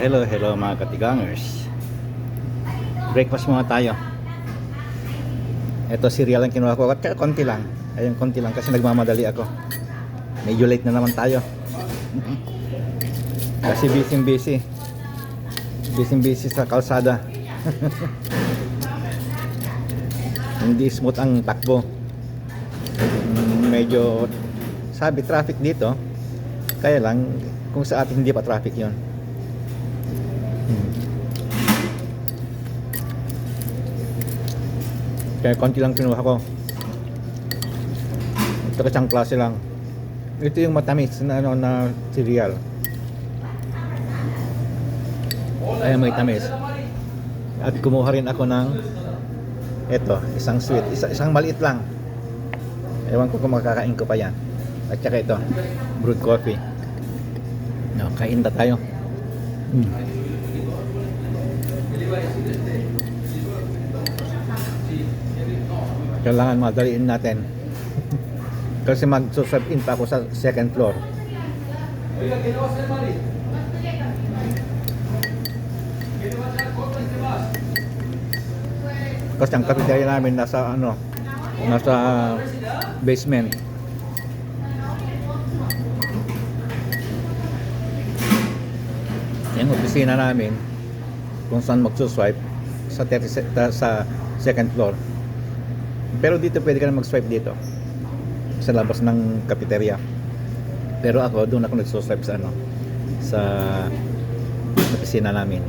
Hello mga katigangers. Breakfast muna tayo. Ito cereal ang kinuha ko. At konti lang. Ayun, konti lang kasi nagmamadali ako. Medyo late na naman tayo. Kasi busy sa kalsada. Hindi smooth ang takbo. Medyo sabi traffic dito. Kaya lang kung sa atin hindi pa traffic yon. Kaya konti lang kinuha ko. Ito kasang klase lang. Ito yung matamis na na cereal. Ay may tamis. At kumuha rin ako ng ito, isang sweet, isang maliit lang. Ewan ko kung makakain ko pa yan. At saka ito, brewed coffee. No, kain na tayo. Kailangan madaliin natin. Kasi mag-serve in pa ako sa second floor. Kasi ang cafeteria namin nasa basement. Yung opisina namin kung saan magsuswipe sa second floor. Pero dito pwede ka na mag-swipe dito sa labas ng cafeteria. Pero ako doon ako nagsuswipe sa opisina namin.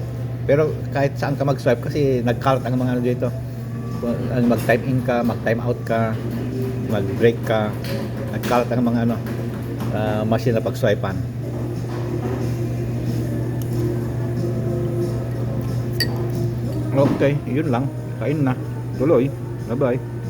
Pero kahit saan ka mag-swipe kasi nag-count ang mga dito. Mag-time in ka, mag-time out ka, mag-break ka, nag-count ang mga machine na pag-swipean. Okay, yun lang. Kain na. Tuloy. Bye-bye.